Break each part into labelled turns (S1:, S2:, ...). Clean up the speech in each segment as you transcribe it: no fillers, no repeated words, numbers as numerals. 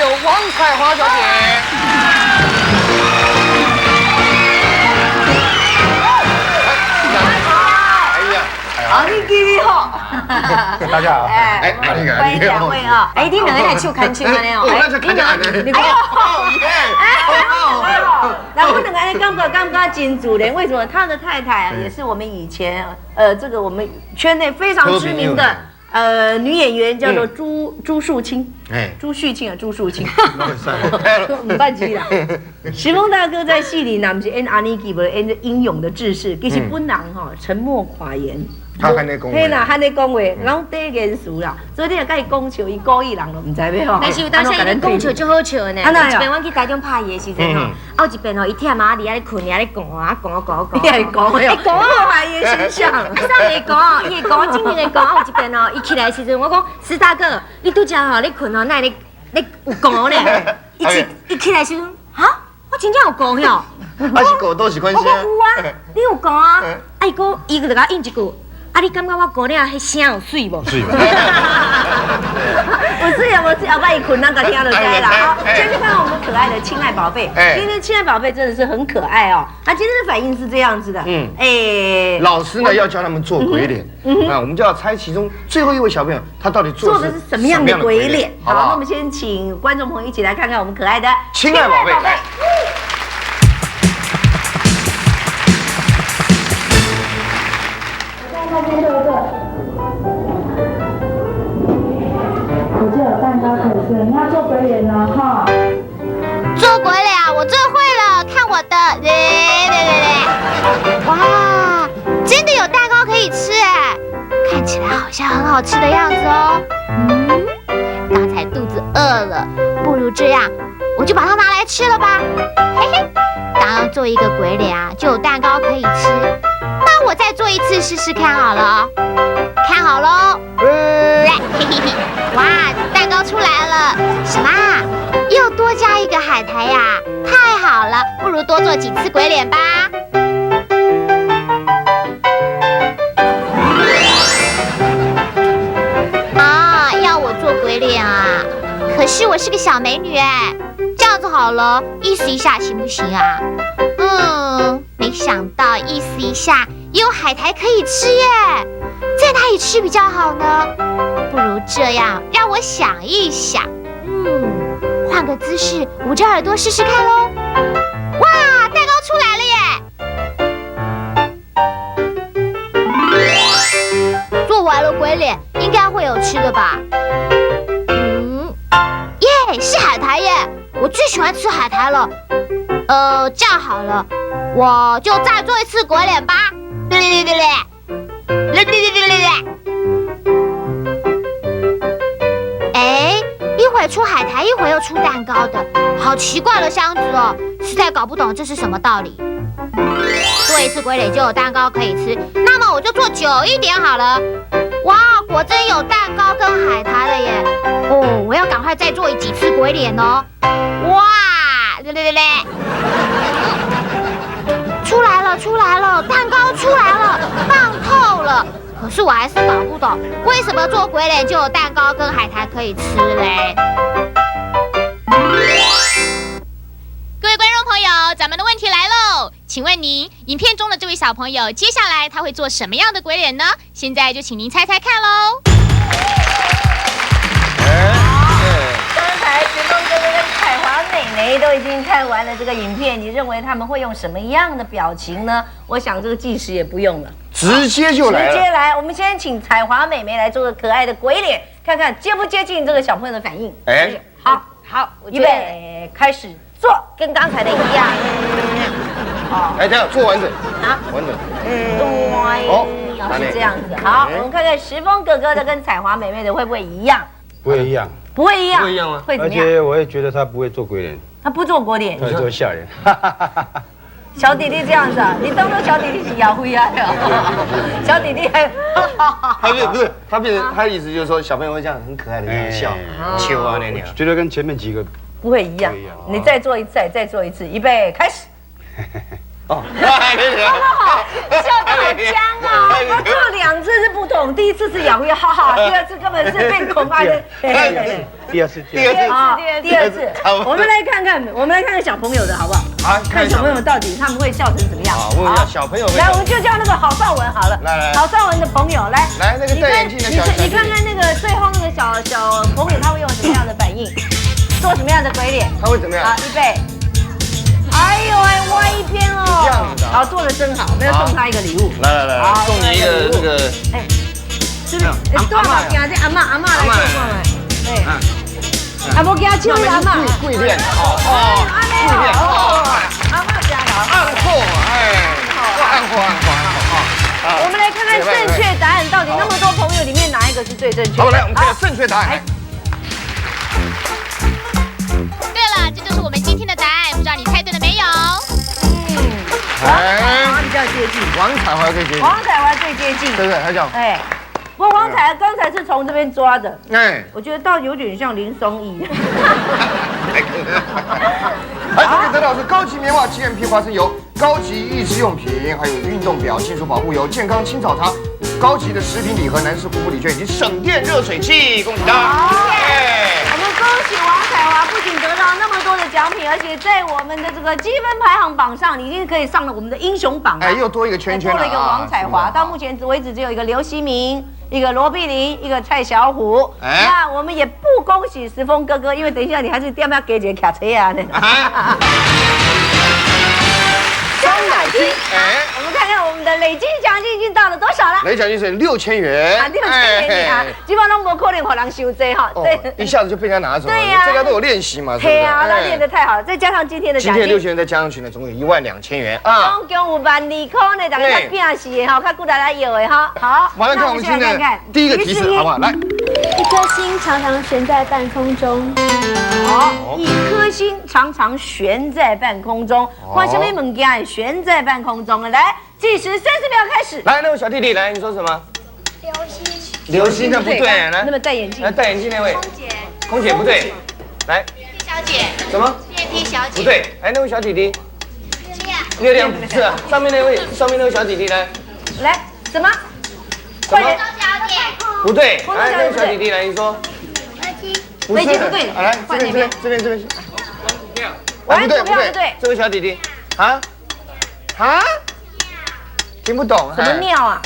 S1: 有王彩华小姐。
S2: 好，你记得好。
S3: 大家好，
S1: 哎，
S2: 欢迎两位啊！哎，你两个来手牵手安尼哦。
S1: 那就看见
S2: 你看，然后我两个人感觉真自然。为什么？他的太太也是我们以前这个我们圈内非常知名的女演员，叫做朱树清。朱旭清啊，朱树清。唔捌记啦。石峰大哥在戏里呢，不是演阿尼基，不是演英勇的志士，其实本人哈沉默寡言。
S1: 他还在讲话，
S2: 嘿啦，还在讲话，拢短言辞啦，所以你若甲伊讲笑，伊故意人都唔知要吼。
S4: 但是有当时伊讲笑就好笑呢。一边我去台中拍戏的时阵吼，有一边吼伊忝啊，伫遐咧困，遐咧讲啊，讲。
S2: 你还讲哟？讲我还伊形象。
S4: 啊，啥会讲？伊会讲，真正会讲。有一边吼，伊起来的时阵，我讲石大哥，你拄则吼咧困吼，哪会咧有讲咧？伊起来的时阵，哈，我真正有讲哟。
S1: 啊是狗都是关系。
S4: 我讲有啊，你有讲啊？啊伊就甲我应一句。啊！你感觉我讲了迄声有水无？
S3: 水吧。
S2: 不是呀，我是要把伊困那个听就知啦。好，先去看我们可爱的亲爱宝贝。今天亲爱宝贝真的是很可爱哦。他今天的反应是这样子的。
S1: 老师呢要教他们做鬼脸。那我们就要猜其中最后一位小朋友他到底做的是什么样的鬼脸。
S2: 好，那我们先请观众朋友一起来看看我们可爱的
S1: 亲爱宝贝。
S5: 我就有蛋糕可以吃，你要做鬼脸呢哈。
S6: 做鬼脸啊，我最会了，看我的！哇，真的有蛋糕可以吃哎，看起来好像很好吃的样子哦。刚才肚子饿了，不如这样，我就把它拿来吃了吧。嘿嘿，刚刚做一个鬼脸啊，就有蛋糕可以吃。那我再做一次试试看好了哦，看好喽。嘿嘿嘿，哇，蛋糕出来了！什么啊？又多加一个海苔呀？太好了，不如多做几次鬼脸吧。啊，要我做鬼脸啊？可是我是个小美女哎，这样子好了，意思一下行不行啊？没想到意思一下也有海苔可以吃耶，在哪里吃比较好呢？不如这样，让我想一想。换个姿势，捂着耳朵试试看喽。哇，蛋糕出来了耶！做完了鬼脸，应该会有吃的吧？耶，是海苔耶！我最喜欢吃海苔了。这样好了，我就再做一次鬼脸吧。一会出海苔，一会又出蛋糕的，好奇怪的箱子哦，实在搞不懂这是什么道理。做一次鬼脸就有蛋糕可以吃，那么我就做久一点好了。哇，果真有蛋糕跟海苔了耶！我要赶快再做几次鬼脸哦。哇，出来了，蛋糕出来了，棒透了。可是我还是搞不懂，为什么做鬼脸就有蛋糕跟海苔可以吃嘞？
S7: 各位观众朋友，咱们的问题来喽！请问您，影片中的这位小朋友，接下来他会做什么样的鬼脸呢？现在就请您猜猜看喽。
S2: 刚才石峰哥哥跟彩华妹妹都已经看完了这个影片，你认为他们会用什么样的表情呢？我想这个计时也不用了。
S1: 直接就来了，
S2: 直接来！我们先请彩华妹妹来做个可爱的鬼脸，看看接不接近这个小朋友的反应。好，预备，开始做，跟刚才的一样。
S1: 等下做完整啊，完整。
S2: 是这样子。好，我们看看石峰哥哥的跟彩华妹妹的会不会一样？
S3: 不会一样，
S2: 不会一样，
S1: 不会一样吗？
S2: 会怎么样？
S3: 而且我也觉得他不会做鬼脸，
S2: 他不做鬼脸，
S3: 他做吓人。
S2: 小弟弟这样子啊，你当做小弟弟是摇灰啊？小弟弟还，
S1: 不是他变成他的意思就是说小朋友会这样很可爱的这样笑，秋啊那样，
S3: 觉得跟前面几个
S2: 不会一样。你再做一次，预备开始。
S1: 哦，
S2: 好，笑得好僵啊！我做2次是不同，第1次是咬牙哈哈，第2次根本是变恐爱的。
S3: 第二次，
S2: 第二次，我们来看看小朋友的好不好？
S1: 好，
S2: 看小朋友到底他们会笑成怎么样？
S1: 好，问一下小朋友。
S2: 来，我们就叫那个郝邵文好了。
S1: 来，
S2: 郝邵文的朋友来，
S1: 那个戴眼镜的小
S2: 你看看那个最后那个小朋友，他会用什么样的反应？做什么样的鬼脸？
S1: 他会怎么样？
S2: 好，预备。哎呦哎，歪一边哦。
S1: 这样子的。
S2: 好，做的真好，没有送他一个礼物。
S1: 来，送你一个这个。
S2: 哎，是不是？多少钱？这阿嬷来送来。对。阿伯给他抽阿嬷。
S1: 贵链哦，贵链哦，
S2: 阿嬷家的。
S1: 暗货暗货。
S2: 我们来看看正确答案到底那么多朋友里面哪一个是最正确的？
S1: 好，来，我们看正确答案。
S7: 对了，这就是我们今天的答案，不知道你猜对了没有？
S2: 王彩华比较接近，
S1: 王彩华最接近，
S2: 王彩华最接近，
S1: 对不对？他讲，
S2: 哎，不过王彩华刚才是从这边抓的，
S1: 哎，
S2: 我觉得倒有点像林松义。
S1: 这个得到是高级棉袜 GMP 花生油、高级益智用品，还有运动表清除保护油、健康青草茶、高级的食品礼盒、男士护肤礼券以及省电热水器，恭喜他！
S2: 我们恭喜王彩华，不仅得到那么多的奖品，而且在我们的这个积分排行榜上，已经可以上了我们的英雄榜了。
S1: 哎，又多一个圈圈了，
S2: 多了一个王彩华。到目前为止，只有一个刘希明、一个罗碧玲、一个蔡小虎。那我们也不恭喜时峰哥哥，因为等一下你还是点要给几个卡车啊。我们看看我们的累计奖金已经到了多少了？
S1: 累计奖金是6000元
S2: 啊，6000元啊，基本上都没可能让人收这哈。
S1: 对，一下子就被人家拿走了。
S2: 对呀，
S1: 大家都有练习嘛，
S2: 对呀，那练得太好了，再加上今天的奖金，
S1: 今天6000元再加上去呢，总共有12000元啊。
S2: 总共有12000块呢，大家较拼死的哈，较顾大家要的哈。好，
S1: 马上看我们今天的第一个提示，好不好？来，
S5: 一颗星常常悬在半空中。
S2: 好，一颗星常常悬在半空中。哇，什么物件悬在半空中了？来，计时30秒开始。
S1: 来，那位小弟弟，来，你说什么？
S6: 流星。
S1: 流星那不对，来，
S2: 那么戴眼镜。
S1: 来戴眼镜那位。空姐不对。来。
S6: 小姐。
S1: 什么？
S6: 电梯小姐。
S1: 不对。哎，那位小弟弟。月亮不是，上面那位小弟弟来。
S2: 来，什么？快点。
S6: 小姐。
S1: 不对。来，那位小弟弟来，你说。
S2: 飞机不对，
S1: 来这边。
S2: 玩股票不对，
S1: 这位小弟弟，啊，听不懂，
S2: 什么尿啊？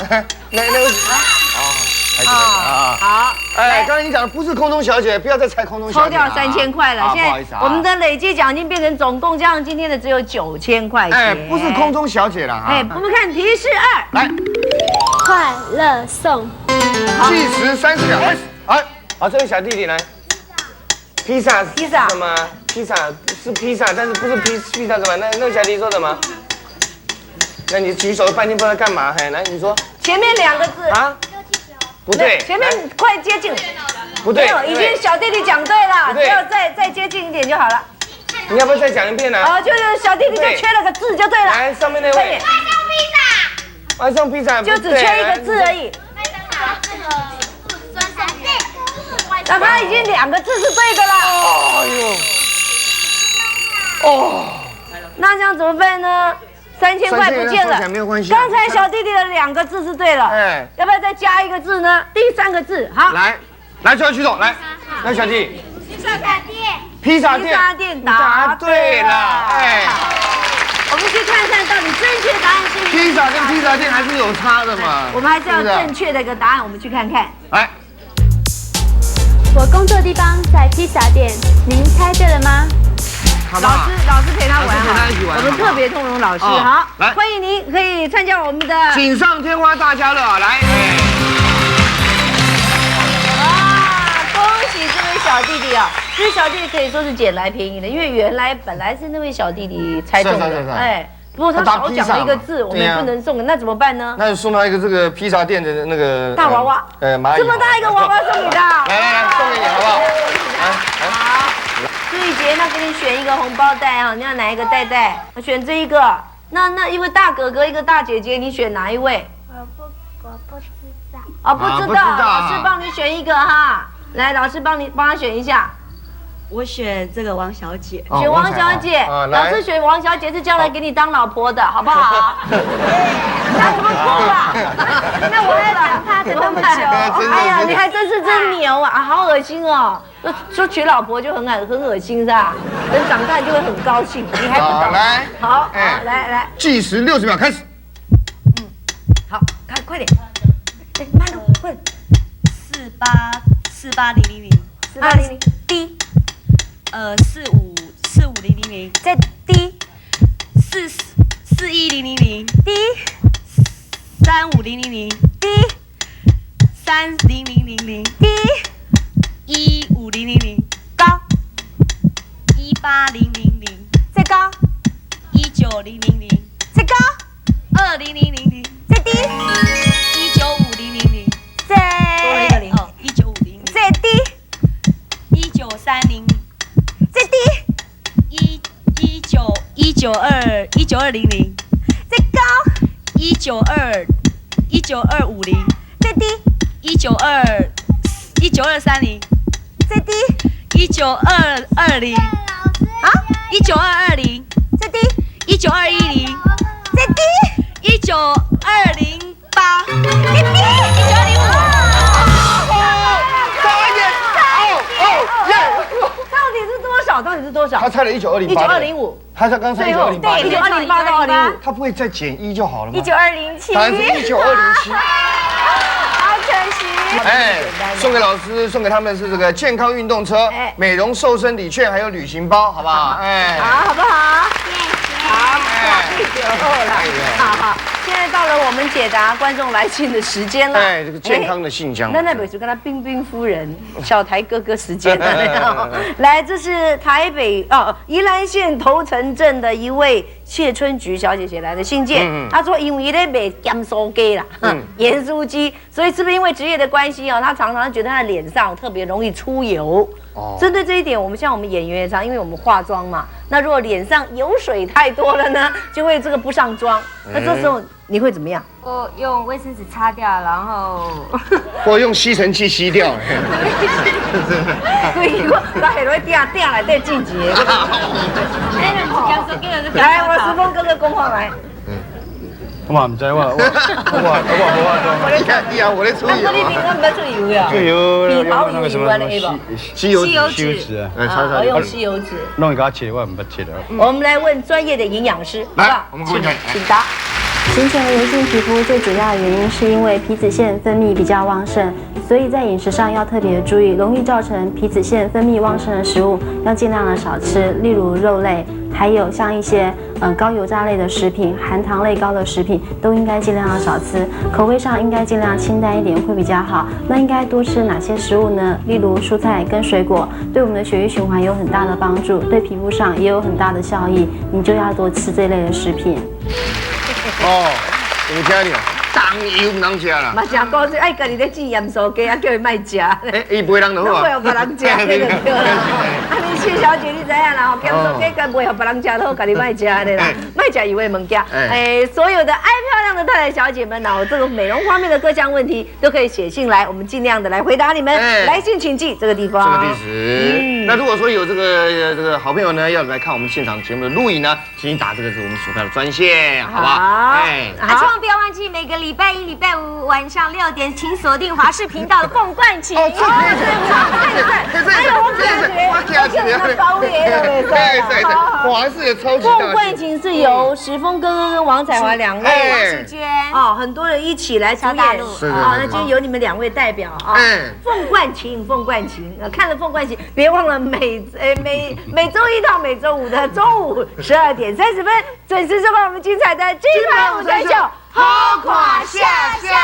S1: 那位
S2: 好，
S1: 哎，刚才你讲的不是空中小姐，不要再猜空中小姐，
S2: 抽掉3000块了。现在我们的累计奖金变成总共加上今天的只有9000块钱。
S1: 哎，不是空中小姐了哈。
S2: 哎，我们看提示2，来，
S5: 快乐颂，
S1: 计时30秒开始。好，这位小弟弟来。披萨什么？披萨是披萨，但是不是披萨什么？那个小弟弟说什么？那你举手半天不知道干嘛？嘿，来你说。
S2: 前面2个字
S1: 啊？不对，
S2: 前面快接近。
S1: 不对，
S2: 已经小弟弟讲对了，只要再接近一点就好了。
S1: 你要不要再讲一遍呢？
S2: 就是小弟弟就缺了个字就对了。
S1: 来，上面那位。外送披萨。
S2: 就只缺一个字而已。那他已经2个字是对的了。
S1: 哎呦，
S2: 那这样怎么办呢？3000块不见了，
S1: 没有关系。
S2: 刚才小弟弟的2个字是对了，哎，要不要再加一个字呢？第3个字，好，
S1: 来，最后举手，来，那小弟，披萨店答对了，哎，
S2: 我们去看看到底正确答案是
S1: 披萨跟披萨店还是有差的嘛，
S2: 我们还是要正确的一个答案，我们去看看，
S1: 来。
S5: 我工作地方在披萨店，您猜对了吗？
S2: 老师陪他玩我们特别通融老师，好，来，欢迎您可以参加我们的
S1: 锦上添花大家乐，来，
S2: 恭喜这位小弟弟啊！这位小弟弟可以说是捡来便宜的，因为本来是那位小弟弟猜中的，哎。不过他少讲了一个字，我们也不能送，那怎么办呢？
S1: 那就送他一个这个披萨店的那个
S2: 大娃娃，
S1: 蚂蚁，
S2: 这么大一个娃娃送你的，
S1: 来，送给你好不好？
S2: 好，朱玉洁，那给你选一个红包袋啊，你要哪一个袋？我选这一个。那一位大哥哥，一个大姐姐，你选哪一位？
S6: 我不知道。
S2: 哦，不知道，老师帮你选一个哈。来，老师帮他选一下。
S8: 我选这个王小姐。
S2: 选王小姐，老师选王小姐是将来给你当老婆的，好不好？拿什么哭啊？那我来等他等那么久。哎呀，你还真是真牛啊！好恶心哦！说娶老婆就很恶心是吧？等长大就会很高兴，你还不懂？
S1: 来，
S2: 好，来，
S1: 计时60秒开始。
S2: 好，快点，慢点，快点。
S8: 48000。
S2: 48000。
S8: D。45000。
S2: 再低。
S8: 41000。
S2: 低。
S8: 35000。
S2: 低。
S8: 30000。
S2: 低。
S8: 15000。
S2: 高。
S8: 18000。
S2: 再高。
S8: 19000。
S2: 再高。
S8: 20000。
S2: 再低。
S8: 19500。
S2: 再
S8: 多了一个零哦，19500。
S2: 再低。
S8: 1930。
S2: 再低。
S8: 19200。
S2: 再高。
S8: 19250。
S2: 再低。
S8: 19230。
S2: 再低。
S8: 19220。
S2: 啊
S8: ！19220。
S2: 再低。
S8: 19210。
S2: 再低。
S8: 19208。
S2: 再低。 到底是多少？
S1: 他猜了1920。
S2: 1920。
S1: 他刚猜1908。
S2: 对，1908到25。
S1: 他不会再减1就好了吗
S2: ？19207。
S1: 答案是19207。
S2: 好可惜。
S1: 哎，送给老师，送给他们是这个健康运动车、美容瘦身礼券，还有旅行包，好不好？哎，
S2: 好不好？好，谢谢了。好，现在到了我们解答观众来信的时间了。
S1: 哎，这个健康的信箱。
S2: 那本就跟他冰冰夫人、小台哥哥时间了。来，这是台北宜兰县头城镇的一位谢春菊小姐写来的信件。她说，因为咧卖咸酥鸡啦，盐酥鸡，所以是不是因为职业的关系她常常觉得她的脸上特别容易出油。针对这一点，我们演员也常，因为我们化妆嘛，那如果脸上油水太多了呢，就会这个不上妆。那这时候你会怎么样？
S4: 我用卫生纸擦掉，然后
S1: 或用吸尘器吸掉。
S2: 对，那很容易掉来再晋级。来，我时丰哥哥讲话来。
S3: 我嘛唔知我
S1: 你看，我在出油。
S2: 那你平常不要出油呀？
S3: 出油
S2: 用
S3: 那个什么
S1: 吸油
S2: 纸，我用吸油纸。
S3: 弄一个切，我唔不切的。
S2: 我们来问专业的营养师，好不好？
S1: 我们问
S2: 请答。
S5: 形成油性皮肤最主要的原因是因为皮脂腺分泌比较旺盛，所以在饮食上要特别注意，容易造成皮脂腺分泌旺盛的食物要尽量的少吃，例如肉类，还有像一些高油炸类的食品、含糖类高的食品都应该尽量要少吃，口味上应该尽量清淡一点会比较好。那应该多吃哪些食物呢？例如蔬菜跟水果，对我们的血液循环有很大的帮助，对皮肤上也有很大的效益，你就要多吃这类的食品。
S1: 有听到？当油唔能吃啦。
S2: 嘛正讲说，爱家己咧煮盐酥鸡，叫伊卖食。
S1: 伊袂人就好啊。
S2: 会互别人食，这就对啦。你谢小姐，你知影啦？盐酥鸡该袂互别人食，都家己卖食的啦，卖食油的物件。所有的爱漂亮的太太小姐们这个美容方面的各项问题都可以写信来，我们尽量的来回答你们。来信请寄这个地方。
S1: 这个地址。那如果说有这个好朋友呢，要来看我们现场节目的录影呢，请你打这个是我们所在的专线，好不好？
S4: 千万不要忘记每个礼拜1、礼拜5晚上6点，请锁定华视频道的《凤冠情》。
S2: 哎呦，我感觉高爷了，
S1: 对，华视的超级大。
S2: 凤冠情是由时丰哥哥跟王彩华两位，很多人一起来主演。那今天有你们2位代表凤冠情，看了凤冠情，别忘了每周1到每周5的中午12点30分准时收看我们精彩的金牌舞台秀。好垮下酒。